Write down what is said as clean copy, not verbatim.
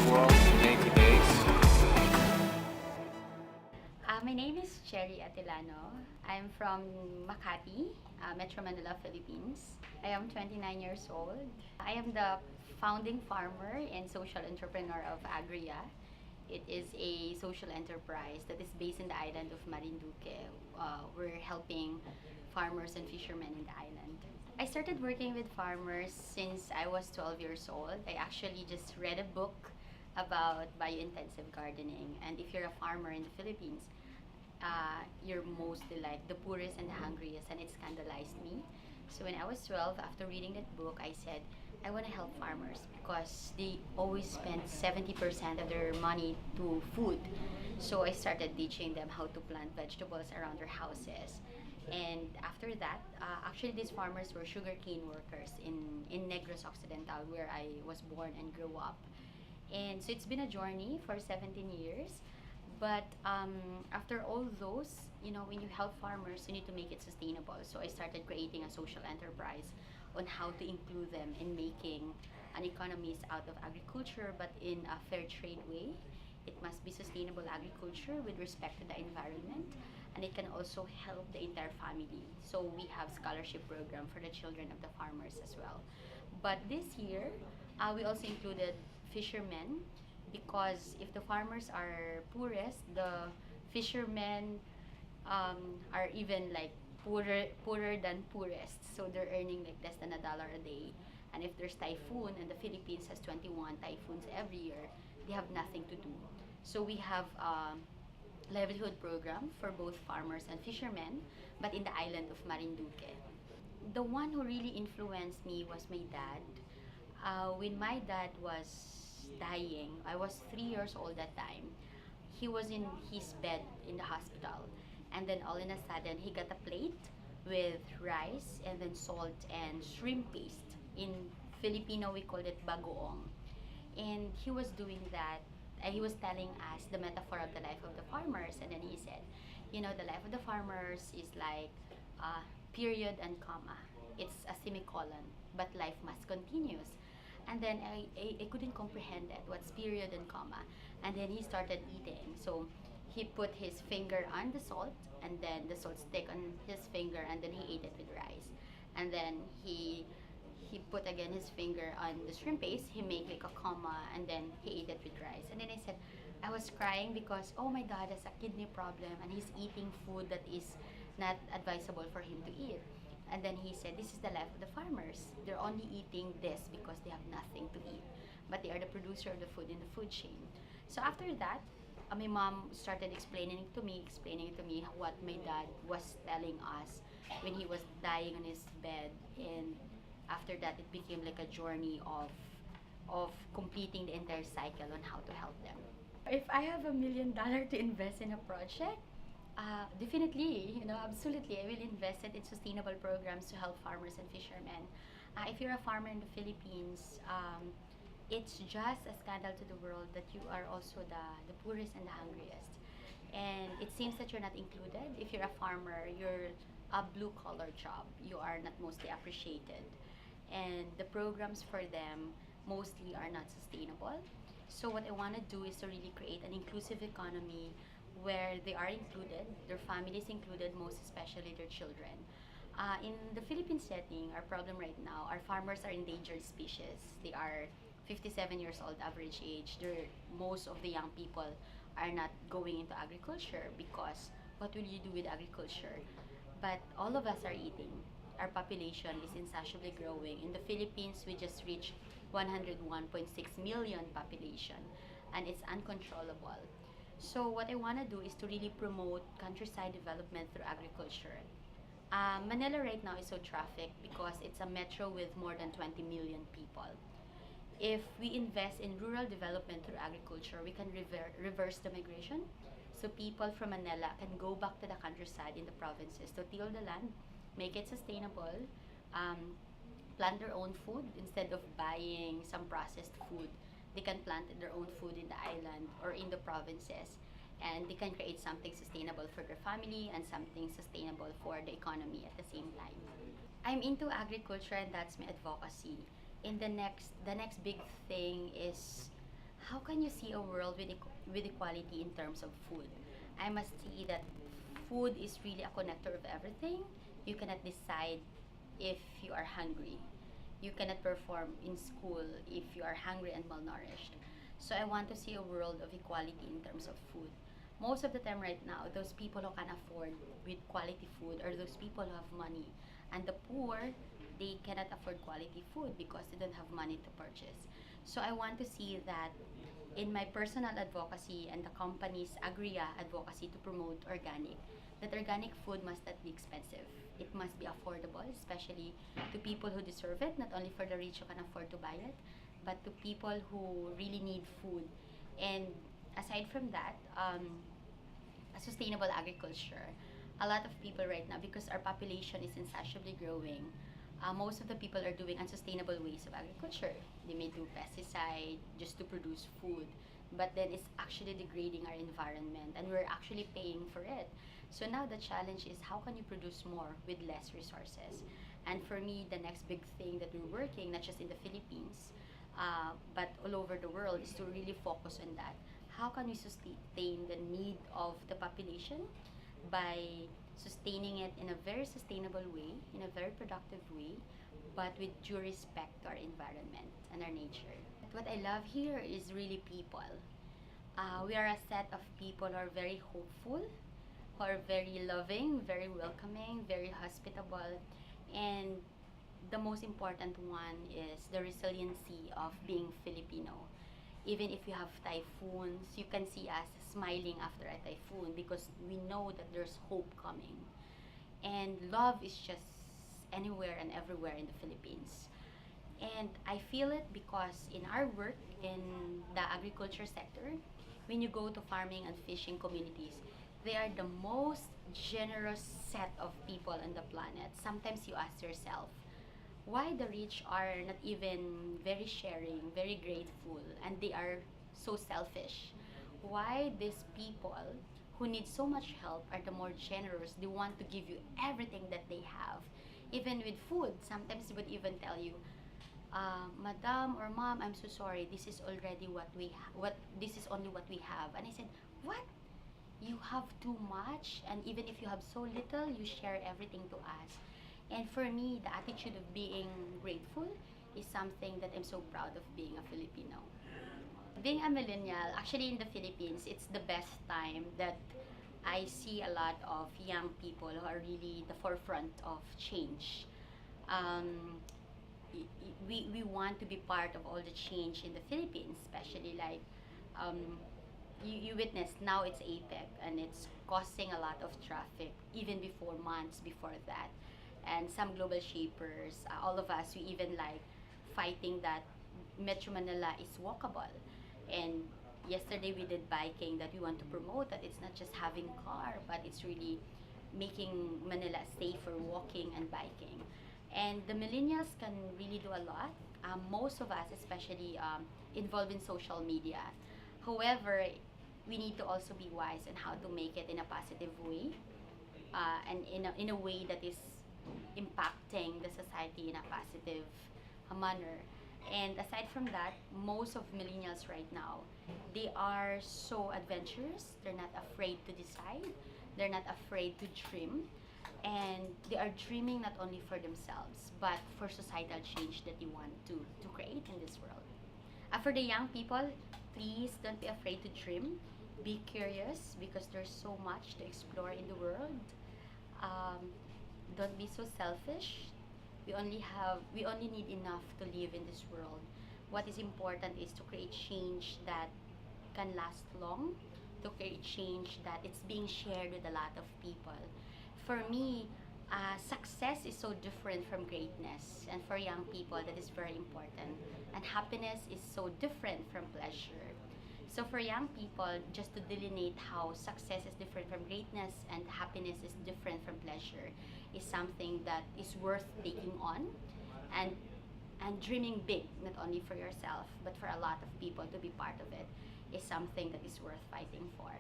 world in 90 days? My name is Cherrie. I'm from Makati, Metro Manila, Philippines. I am 29 years old. I am the founding farmer and social entrepreneur of Agria. It is a social enterprise that is based in the island of Marinduque. We're helping farmers and fishermen in the island. I started working with farmers since I was 12 years old. I actually just read a book about biointensive gardening. And if you're a farmer in the Philippines, you're mostly like the poorest and the hungriest, and it scandalized me. So when I was 12, after reading that book, I said, I want to help farmers because they always spend 70% of their money to food. So I started teaching them how to plant vegetables around their houses. And after that, actually, these farmers were sugarcane workers in Negros Occidental, where I was born and grew up. And so it's been a journey for 17 years. But after all those, when you help farmers, you need to make it sustainable. So I started creating a social enterprise on how to include them in making an economies out of agriculture, but in a fair trade way. It must be sustainable agriculture with respect to the environment, and it can also help the entire family. So we have scholarship program for the children of the farmers as well. But this year, we also included fishermen because if the farmers are poorest, the fishermen are even like poorer than poorest. So they're earning like less than $1 a day. And if there's typhoon and the Philippines has 21 typhoons every year, they have nothing to do. So we have livelihood program for both farmers and fishermen, but in the island of Marinduque. The one who really influenced me was my dad. When my dad was dying, I was 3 years old that time. He was in his bed in the hospital, and then all in a sudden, he got a plate with rice and then salt and shrimp paste. In Filipino, we call it bagoong. And he was doing that. He was telling us the metaphor of the life of the farmers, and then he said, the life of the farmers is like period and comma. It's a semicolon, but life must continues. And then I couldn't comprehend that. What's period and comma? And then he started eating. So he put his finger on the salt, and then the salt stick on his finger, and then he ate it with rice. And then he put again his finger on the shrimp paste. He made like a comma, and then he ate it with rice. And then I said, I was crying because oh my God, has a kidney problem, and he's eating food that is not advisable for him to eat. And then he said, this is the life of the farmers. They're only eating this because they have nothing to eat. But they are the producer of the food in the food chain. So after that, my mom started explaining to me what my dad was telling us when he was dying on his bed. And after that, it became like a journey of completing the entire cycle on how to help them. If I have $1 million to invest in a project, definitely, absolutely, I will invest it in sustainable programs to help farmers and fishermen. If you're a farmer in the Philippines, it's just a scandal to the world that you are also the poorest and the hungriest. And it seems that you're not included. If you're a farmer, you're a blue collar job. You are not mostly appreciated. And the programs for them mostly are not sustainable. So what I want to do is to really create an inclusive economy where they are included, their families included, most especially their children. In the Philippine setting, our problem right now, our farmers are endangered species. They are 57 years old average age. Most of the young people are not going into agriculture because what will you do with agriculture? But all of us are eating. Our population is insatiably growing. In the Philippines, we just reached 101.6 million population, and it's uncontrollable. So what I want to do is to really promote countryside development through agriculture. Manila right now is so trafficked because it's a metro with more than 20 million people. If we invest in rural development through agriculture, we can reverse the migration. So people from Manila can go back to the countryside in the provinces to till the land, make it sustainable, um, plant their own food instead of buying some processed food. They can plant their own food in the island or in the provinces, and they can create something sustainable for their family and something sustainable for the economy at the same time. I'm into agriculture, and that's my advocacy. In the next big thing is how can you see a world with, with equality in terms of food? I must say that food is really a connector of everything. You cannot decide if you are hungry. You cannot perform in school if you are hungry and malnourished. So I want to see a world of equality in terms of food. Most of the time right now, those people who can afford with quality food are those people who have money. And the poor, they cannot afford quality food because they don't have money to purchase. So I want to see that in my personal advocacy and the company's Agria advocacy to promote organic, that organic food must not be expensive. It must be affordable, especially to people who deserve it, not only for the rich who can afford to buy it, but to people who really need food. And aside from that, a sustainable agriculture. A lot of people right now, because our population is insatiably growing, most of the people are doing unsustainable ways of agriculture. They may do pesticide just to produce food, but then it's actually degrading our environment, and we're actually paying for it. So now the challenge is how can you produce more with less resources? And for me, the next big thing that we're working, not just in the Philippines, but all over the world, is to really focus on that. How can we sustain the need of the population by sustaining it in a very sustainable way, in a very productive way, but with due respect to our environment and our nature. What I love here is really people. We are a set of people who are very hopeful, who are very loving, very welcoming, very hospitable, and the most important one is the resiliency of being Filipino. Even if you have typhoons, you can see us smiling after a typhoon because we know that there's hope coming. And love is just anywhere and everywhere in the Philippines. And I feel it because in our work in the agriculture sector, when you go to farming and fishing communities, they are the most generous set of people on the planet. Sometimes you ask yourself, why the rich are not even very sharing, very grateful, and they are so selfish? Why these people who need so much help are the more generous? They want to give you everything that they have. Even with food, sometimes they would even tell you, Madam or Mom, I'm so sorry. This is already what we what this is only what we have. And I said, what? You have too much, and even if you have so little, you share everything to us. And for me, the attitude of being grateful is something that I'm so proud of being a Filipino. Being a millennial, actually in the Philippines, it's the best time that I see a lot of young people who are really the forefront of change. Um, we want to be part of all the change in the Philippines, especially like um, you witness now it's APEC and it's causing a lot of traffic even before months before that. And some global shapers, all of us, we even like fighting that Metro Manila is walkable. And yesterday we did biking that we want to promote that it's not just having car, but it's really making Manila safe for walking and biking. And the millennials can really do a lot. Most of us, especially involved in social media. However, we need to also be wise in how to make it in a positive way, and in a way that is impacting the society in a positive manner. And aside from that, most of millennials right now, they are so adventurous. They're not afraid to decide. They're not afraid to dream. And they are dreaming not only for themselves, but for societal change that they want to create in this world. For the young people, please don't be afraid to dream. Be curious because there's so much to explore in the world. Um, don't be so selfish. We only need enough to live in this world. What is important is to create change that can last long, to create change that it's being shared with a lot of people. For me, success is so different from greatness, and for young people, that is very important. And happiness is so different from pleasure. So for young people, just to delineate how success is different from greatness and happiness is different from pleasure is something that is worth taking on, and dreaming big, not only for yourself, but for a lot of people to be part of it, is something that is worth fighting for.